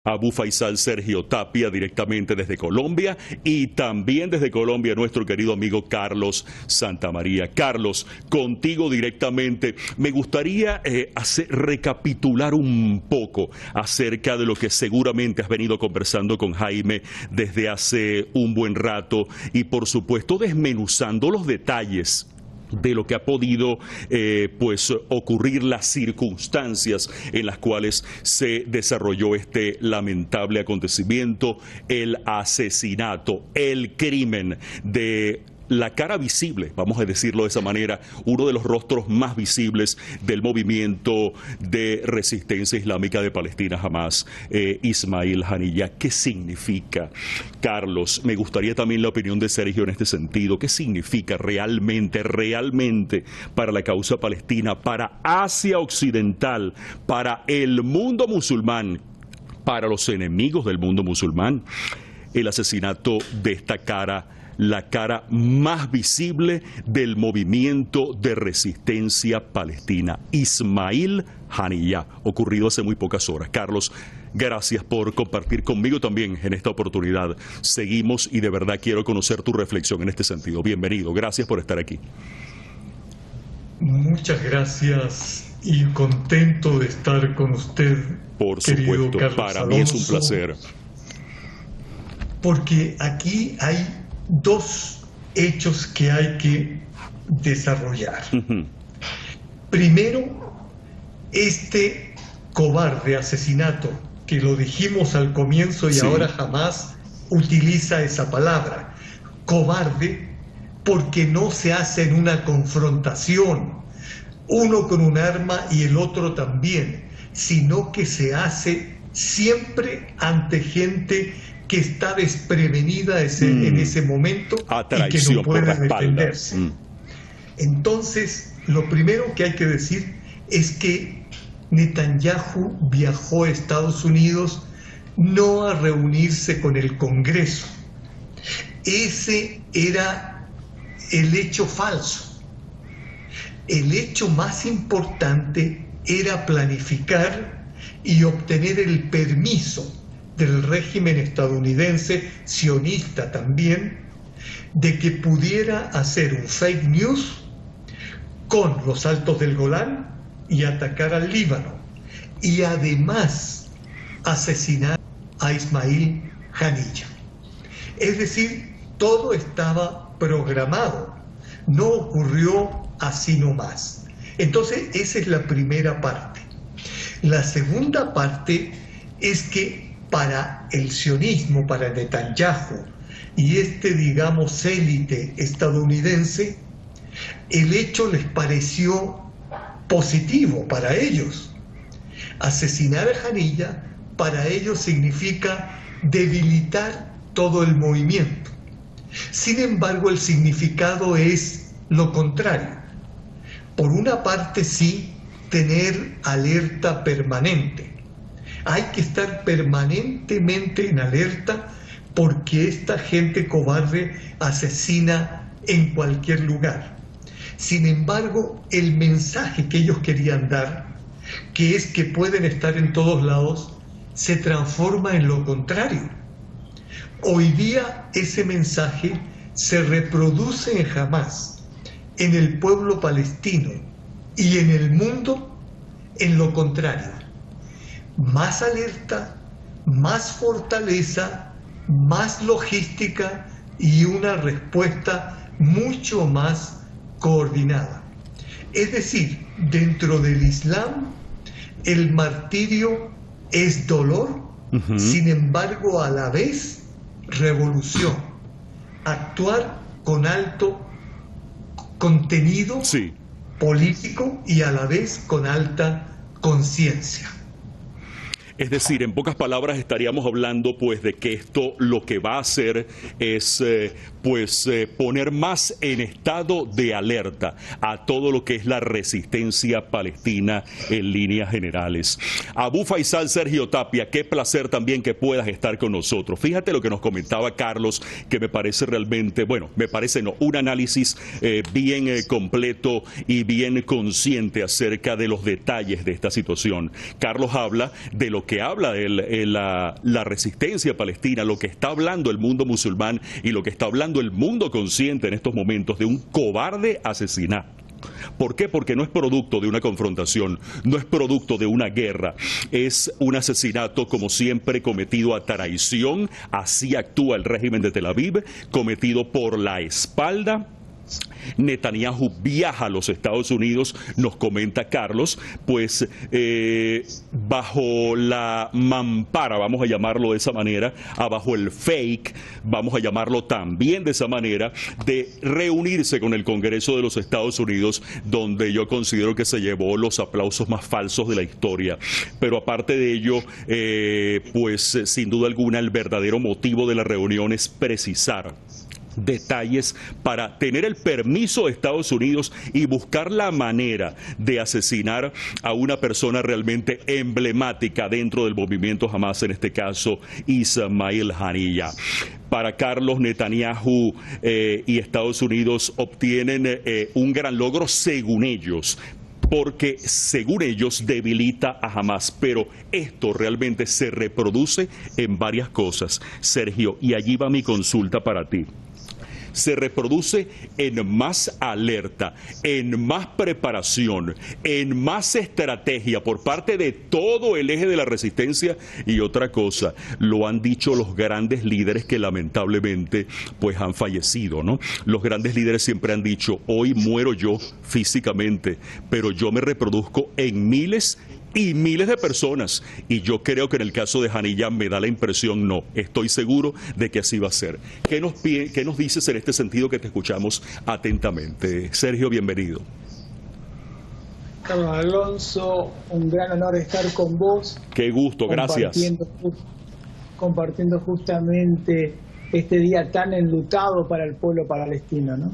Abu Faisal Sergio Tapia directamente desde Colombia y también desde Colombia nuestro querido amigo Carlos Santamaría. Carlos, contigo directamente, me gustaría recapitular un poco acerca de lo que seguramente has venido conversando con Jaime desde hace un buen rato y por supuesto desmenuzando los detalles de lo que ha podido ocurrir, las circunstancias en las cuales se desarrolló este lamentable acontecimiento, el asesinato, el crimen de la cara visible, vamos a decirlo de esa manera, uno de los rostros más visibles del movimiento de resistencia islámica de Palestina, Hamas, Ismail Haniyeh. ¿Qué significa, Carlos? Me gustaría también la opinión de Sergio en este sentido. ¿Qué significa realmente para la causa palestina, para Asia Occidental, para el mundo musulmán, para los enemigos del mundo musulmán, el asesinato de esta cara, la cara más visible del movimiento de resistencia palestina, Ismail Haniyeh, ocurrido hace muy pocas horas? Carlos, gracias por compartir conmigo también en esta oportunidad. Seguimos y de verdad quiero conocer tu reflexión en este sentido. Bienvenido, gracias por estar aquí. Muchas gracias y contento de estar con usted. Por supuesto, para mí es un placer. Porque aquí hay dos hechos que hay que desarrollar. Primero, este cobarde asesinato, que lo dijimos al comienzo y ahora jamás utiliza esa palabra. Cobarde porque no se hace en una confrontación, uno con un arma y el otro también, sino que se hace siempre ante gente que está desprevenida en ese momento y que no puede defenderse. Entonces, lo primero que hay que decir es que Netanyahu viajó a Estados Unidos no a reunirse con el Congreso. Ese era el hecho falso. El hecho más importante era planificar y obtener el permiso del régimen estadounidense, sionista también, de que pudiera hacer un fake news con los Altos del Golán y atacar al Líbano, y además asesinar a Ismail Haniyeh. Es decir, todo estaba programado, no ocurrió así nomás. Entonces, esa es la primera parte. La segunda parte es que para el sionismo, para Netanyahu y digamos, élite estadounidense, el hecho les pareció positivo para ellos. Asesinar a Haniyeh para ellos significa debilitar todo el movimiento. Sin embargo, el significado es lo contrario. Por una parte, sí, tener alerta permanente. Hay que estar permanentemente en alerta porque esta gente cobarde asesina en cualquier lugar. Sin embargo, el mensaje que ellos querían dar, que es que pueden estar en todos lados, se transforma en lo contrario. Hoy día ese mensaje se reproduce en Hamas, en el pueblo palestino y en el mundo en lo contrario. Más alerta, más fortaleza, más logística y una respuesta mucho más coordinada. Es decir, dentro del Islam, el martirio es dolor, sin embargo, a la vez, revolución. Actuar con alto contenido político y a la vez con alta conciencia. Es decir, en pocas palabras estaríamos hablando pues de que esto lo que va a hacer es pues poner más en estado de alerta a todo lo que es la resistencia palestina en líneas generales. Abu Faisal, Sergio Tapia, qué placer también que puedas estar con nosotros. Fíjate lo que nos comentaba Carlos, que me parece realmente, bueno, me parece no, un análisis bien completo y bien consciente acerca de los detalles de esta situación. Carlos habla de lo que habla la resistencia palestina, lo que está hablando el mundo musulmán y lo que está hablando el mundo consciente en estos momentos de un cobarde asesinato. ¿Por qué? Porque no es producto de una confrontación, no es producto de una guerra, es un asesinato como siempre cometido a traición, así actúa el régimen de Tel Aviv, cometido por la espalda. Netanyahu viaja a los Estados Unidos, nos comenta Carlos, pues bajo la mampara, vamos a llamarlo de esa manera, bajo el fake, vamos a llamarlo también de esa manera, de reunirse con el Congreso de los Estados Unidos, donde yo considero que se llevó los aplausos más falsos de la historia. Pero aparte de ello, pues sin duda alguna el verdadero motivo de la reunión es precisar detalles para tener el permiso de Estados Unidos y buscar la manera de asesinar a una persona realmente emblemática dentro del movimiento Hamas, en este caso Ismail Haniyeh. Para Carlos, Netanyahu y Estados Unidos obtienen un gran logro según ellos, porque según ellos debilita a Hamas, pero esto realmente se reproduce en varias cosas, Sergio, y allí va mi consulta para ti. Se reproduce en más alerta, en más preparación, en más estrategia por parte de todo el eje de la resistencia. Y otra cosa, lo han dicho los grandes líderes que lamentablemente pues han fallecido, ¿no? Los grandes líderes siempre han dicho, hoy muero yo físicamente, pero yo me reproduzco en miles y miles de personas, y yo creo que en el caso de Haniyeh me da la impresión, no, estoy seguro de que así va a ser. ¿Qué nos dices en este sentido, que te escuchamos atentamente? Sergio, bienvenido. Carlos Alonso, un gran honor estar con vos. Qué gusto, gracias. Compartiendo justamente este día tan enlutado para el pueblo palestino, ¿no?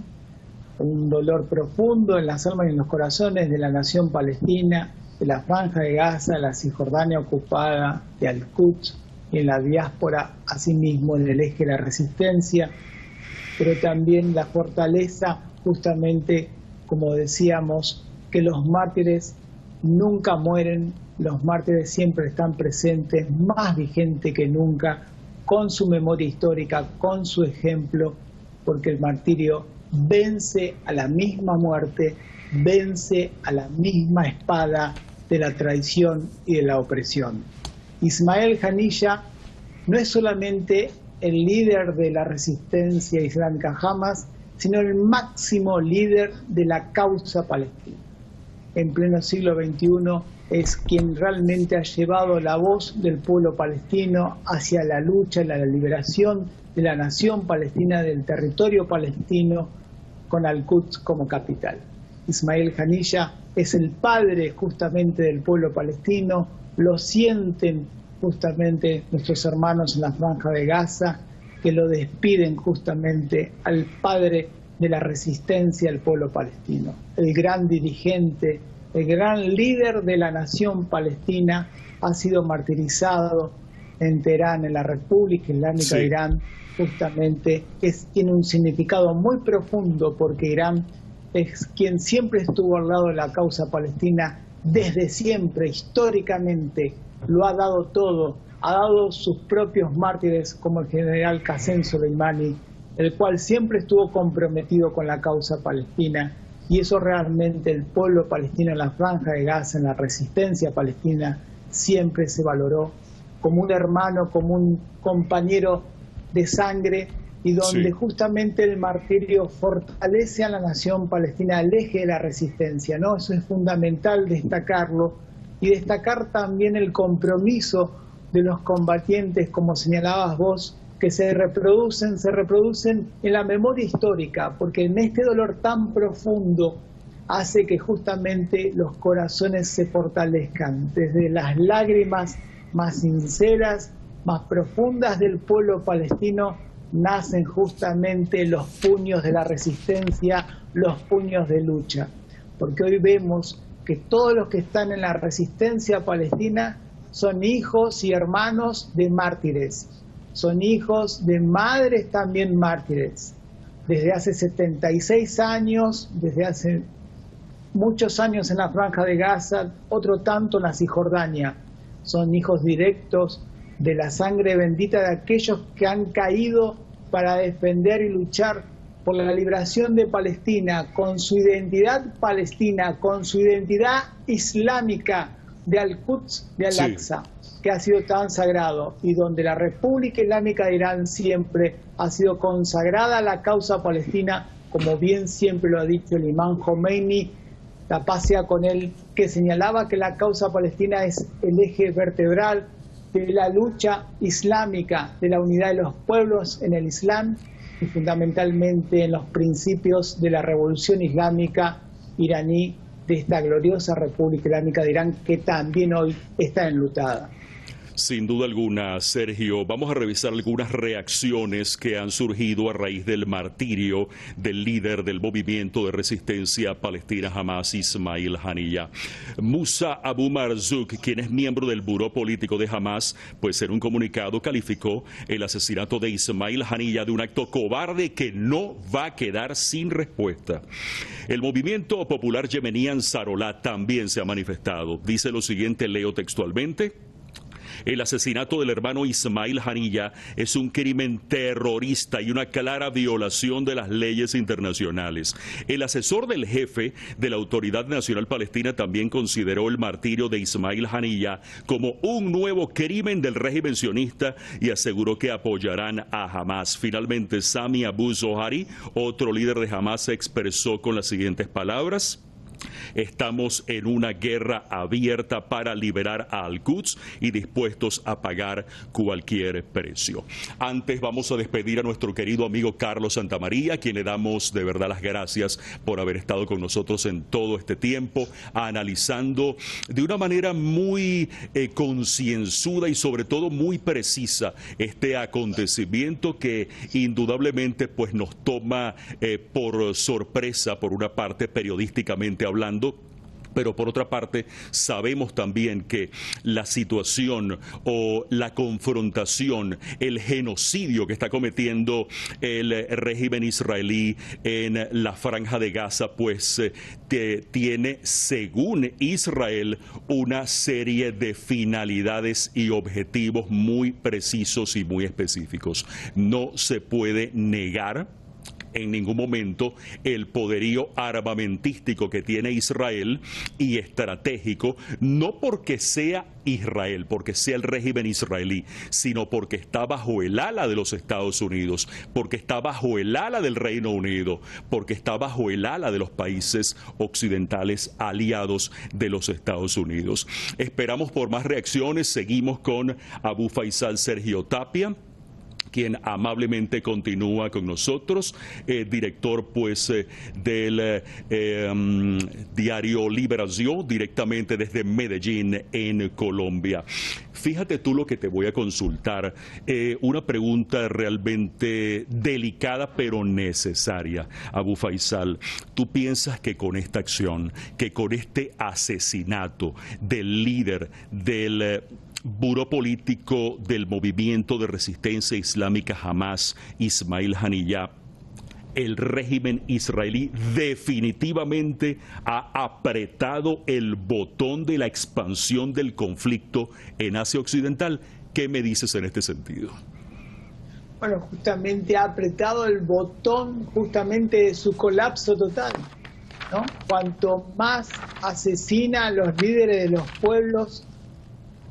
Un dolor profundo en las almas y en los corazones de la nación palestina, de la Franja de Gaza, la Cisjordania ocupada, de Al-Quds y en la diáspora, asimismo en el eje de la resistencia, pero también la fortaleza, justamente como decíamos, que los mártires nunca mueren, los mártires siempre están presentes, más vigente que nunca, con su memoria histórica, con su ejemplo, porque el martirio vence a la misma muerte, vence a la misma espada de la traición y de la opresión. Ismail Haniyeh no es solamente el líder de la resistencia islámica Hamas, sino el máximo líder de la causa palestina. En pleno siglo XXI es quien realmente ha llevado la voz del pueblo palestino hacia la lucha y la liberación de la nación palestina, del territorio palestino, con Al-Quds como capital. Ismail Haniyeh es el padre justamente del pueblo palestino, lo sienten justamente nuestros hermanos en la Franja de Gaza, que lo despiden justamente al padre de la resistencia del pueblo palestino, el gran dirigente, el gran líder de la nación palestina, ha sido martirizado en Teherán, en la República Islámica de Irán. Justamente tiene un significado muy profundo, porque Irán es quien siempre estuvo al lado de la causa palestina desde siempre, históricamente, lo ha dado todo, ha dado sus propios mártires como el general Qasem Soleimani, el cual siempre estuvo comprometido con la causa palestina, y eso realmente el pueblo palestino en la Franja de Gaza, en la resistencia palestina, siempre se valoró como un hermano, como un compañero de sangre, y donde justamente el martirio fortalece a la nación palestina, el eje de la resistencia, ¿no? Eso es fundamental destacarlo, y destacar también el compromiso de los combatientes, como señalabas vos, que se reproducen en la memoria histórica, porque en este dolor tan profundo hace que justamente los corazones se fortalezcan, desde las lágrimas más sinceras, más profundas del pueblo palestino, nacen justamente los puños de la resistencia, los puños de lucha. Porque hoy vemos que todos los que están en la resistencia palestina son hijos y hermanos de mártires, son hijos de madres también mártires. Desde hace 76 años, desde hace muchos años en la Franja de Gaza, otro tanto en la Cisjordania, son hijos directos de la sangre bendita de aquellos que han caído para defender y luchar por la liberación de Palestina, con su identidad palestina, con su identidad islámica de Al-Quds, de Al-Aqsa, que ha sido tan sagrado, y donde la República Islámica de Irán siempre ha sido consagrada a la causa palestina, como bien siempre lo ha dicho el imán Khomeini, la paz sea con él, que señalaba que la causa palestina es el eje vertebral de la lucha islámica, de la unidad de los pueblos en el Islam y fundamentalmente en los principios de la revolución islámica iraní, de esta gloriosa República Islámica de Irán, que también hoy está enlutada. Sin duda alguna, Sergio, vamos a revisar algunas reacciones que han surgido a raíz del martirio del líder del movimiento de resistencia palestina Hamas, Ismail Haniyeh. Musa Abu Marzouk, quien es miembro del buró político de Hamas, pues en un comunicado calificó el asesinato de Ismail Haniyeh de un acto cobarde que no va a quedar sin respuesta. El movimiento popular yemení Ansarollah también se ha manifestado. Dice lo siguiente, leo textualmente: el asesinato del hermano Ismail Haniyeh es un crimen terrorista y una clara violación de las leyes internacionales. El asesor del jefe de la Autoridad Nacional Palestina también consideró el martirio de Ismail Haniyeh como un nuevo crimen del régimen sionista y aseguró que apoyarán a Hamas. Finalmente, Sami Abu Zohari, otro líder de Hamas, se expresó con las siguientes palabras: estamos en una guerra abierta para liberar a Al-Quds y dispuestos a pagar cualquier precio. Antes vamos a despedir a nuestro querido amigo Carlos Santamaría, a quien le damos de verdad las gracias por haber estado con nosotros en todo este tiempo, analizando de una manera muy concienzuda y sobre todo muy precisa este acontecimiento que indudablemente pues nos toma por sorpresa, por una parte periodísticamente hablando, pero por otra parte sabemos también que la situación o la confrontación, el genocidio que está cometiendo el régimen israelí en la Franja de Gaza, pues tiene, según Israel, una serie de finalidades y objetivos muy precisos y muy específicos. No se puede negar en ningún momento el poderío armamentístico que tiene Israel y estratégico, no porque sea Israel, porque sea el régimen israelí, sino porque está bajo el ala de los Estados Unidos, porque está bajo el ala del Reino Unido, porque está bajo el ala de los países occidentales aliados de los Estados Unidos. Esperamos por más reacciones. Seguimos con Abu Faisal Sergio Tapia, quien amablemente continúa con nosotros, director pues del diario Liberación, directamente desde Medellín, en Colombia. Fíjate tú lo que te voy a consultar, una pregunta realmente delicada pero necesaria. Abu Faisal, ¿tú piensas que con esta acción, que con este asesinato del líder del buró político del movimiento de resistencia islámica Hamas, Ismail Haniyeh, el régimen israelí definitivamente ha apretado el botón de la expansión del conflicto en Asia Occidental? ¿Qué me dices en este sentido? Bueno, justamente ha apretado el botón justamente de su colapso total, ¿no? Cuanto más asesina a los líderes de los pueblos,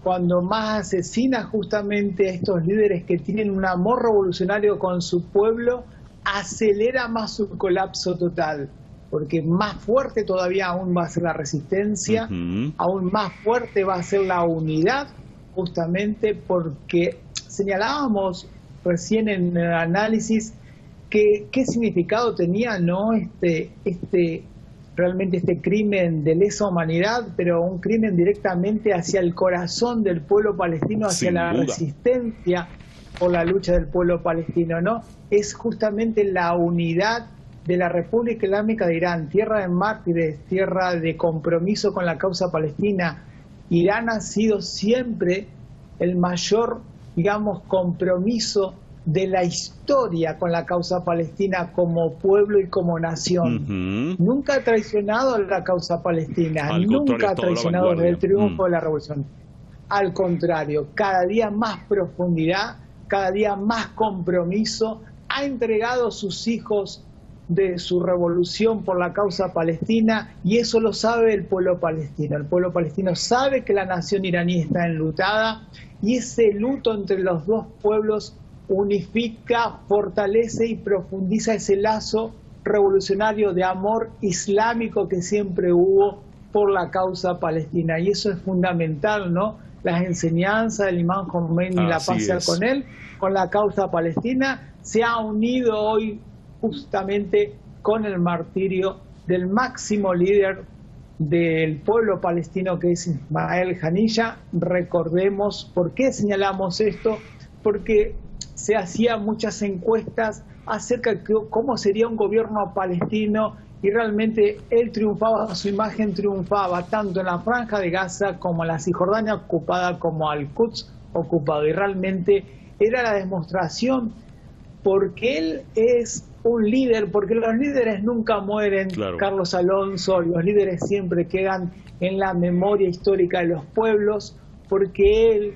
cuando más asesina justamente a estos líderes que tienen un amor revolucionario con su pueblo, acelera más su colapso total, porque más fuerte todavía aún va a ser la resistencia, aún más fuerte va a ser la unidad, justamente porque señalábamos recién en el análisis que qué significado tenía, ¿no? Realmente este crimen de lesa humanidad, pero un crimen directamente hacia el corazón del pueblo palestino, hacia la resistencia por la lucha del pueblo palestino, ¿no? Es justamente la unidad de la República Islámica de Irán, tierra de mártires, tierra de compromiso con la causa palestina. Irán ha sido siempre el mayor, digamos, compromiso de la historia con la causa palestina como pueblo y como nación. Nunca ha traicionado a la causa palestina, nunca ha traicionado el triunfo de la revolución. Al contrario, cada día más profundidad, cada día más compromiso, ha entregado sus hijos de su revolución por la causa palestina, y eso lo sabe el pueblo palestino. El pueblo palestino sabe que la nación iraní está enlutada, y ese luto entre los dos pueblos unifica, fortalece y profundiza ese lazo revolucionario de amor islámico que siempre hubo por la causa palestina. Y eso es fundamental, ¿no? Las enseñanzas del imán Khomeini, la paz con él, con la causa palestina, se ha unido hoy justamente con el martirio del máximo líder del pueblo palestino, que es Ismael Haniyeh. Recordemos por qué señalamos esto, porque se hacían muchas encuestas acerca de cómo sería un gobierno palestino, y realmente él triunfaba, su imagen triunfaba tanto en la Franja de Gaza como en la Cisjordania ocupada, como Al-Quds ocupado, y realmente era la demostración, porque él es un líder, porque los líderes nunca mueren, claro. Carlos Alonso, los líderes siempre quedan en la memoria histórica de los pueblos, porque él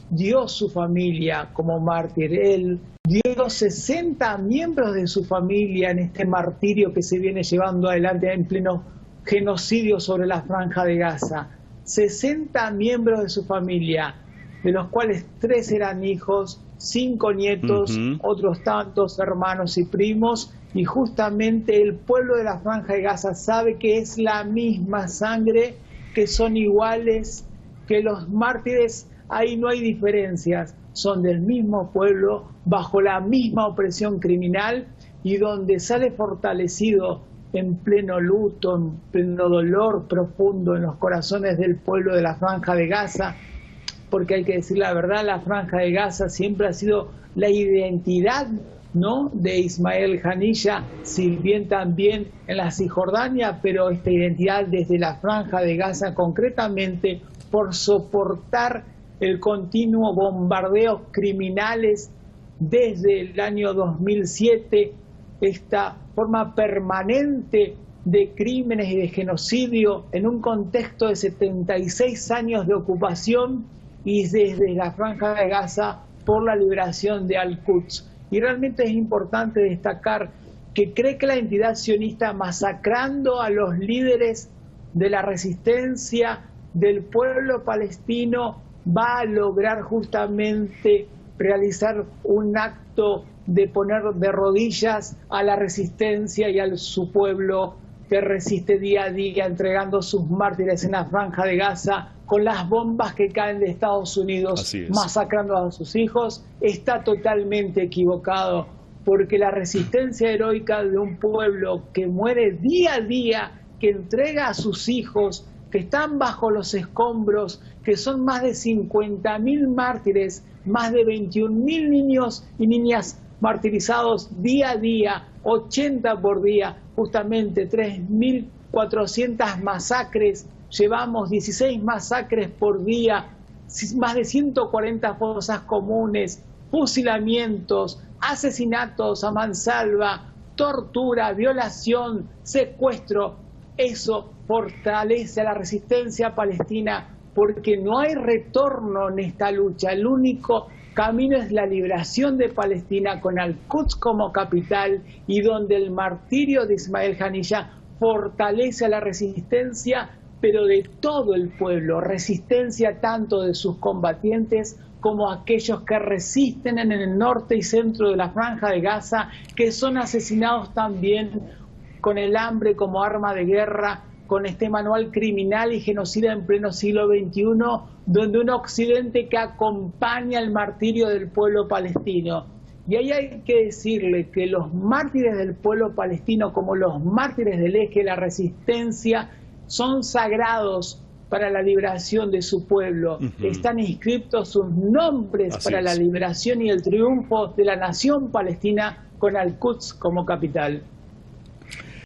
dio su familia como mártir, él dio 60 miembros de su familia en este martirio que se viene llevando adelante en pleno genocidio sobre la Franja de Gaza. 60 miembros de su familia, de los cuales 3 eran hijos, 5 nietos, otros tantos hermanos y primos, y justamente el pueblo de la Franja de Gaza sabe que es la misma sangre, que son iguales, que los mártires, ahí no hay diferencias, son del mismo pueblo, bajo la misma opresión criminal, y donde sale fortalecido en pleno luto, en pleno dolor profundo en los corazones del pueblo de la Franja de Gaza, porque hay que decir la verdad, la Franja de Gaza siempre ha sido la identidad, ¿no?, de Ismael Haniyeh, si bien también en la Cisjordania, pero esta identidad desde la Franja de Gaza, concretamente por soportar el continuo bombardeo criminales desde el año 2007, esta forma permanente de crímenes y de genocidio en un contexto de 76 años de ocupación, y desde la Franja de Gaza por la liberación de Al-Quds. Y realmente es importante destacar que cree que la entidad sionista, masacrando a los líderes de la resistencia del pueblo palestino, va a lograr justamente realizar un acto de poner de rodillas a la resistencia y a su pueblo que resiste día a día, entregando sus mártires en la Franja de Gaza con las bombas que caen de Estados Unidos, masacrando a sus hijos. Está totalmente equivocado, porque la resistencia heroica de un pueblo que muere día a día, que entrega a sus hijos, que están bajo los escombros, que son más de 50.000 mártires, más de 21.000 niños y niñas martirizados día a día, 80 por día, justamente 3.400 masacres, llevamos 16 masacres por día, más de 140 fosas comunes, fusilamientos, asesinatos a mansalva, tortura, violación, secuestro. Eso fortalece a la resistencia palestina, porque no hay retorno en esta lucha. El único camino es la liberación de Palestina, con Al-Quds como capital, y donde el martirio de Ismael Haniyeh fortalece a la resistencia, pero de todo el pueblo, resistencia tanto de sus combatientes como aquellos que resisten en el norte y centro de la Franja de Gaza, que son asesinados también con el hambre como arma de guerra, con este manual criminal y genocida en pleno siglo XXI, donde un occidente que acompaña el martirio del pueblo palestino. Y ahí hay que decirle que los mártires del pueblo palestino, como los mártires del eje de la resistencia, son sagrados para la liberación de su pueblo. Están inscritos sus nombres Así para la es. liberación y el triunfo de la nación palestina con Al-Quds como capital.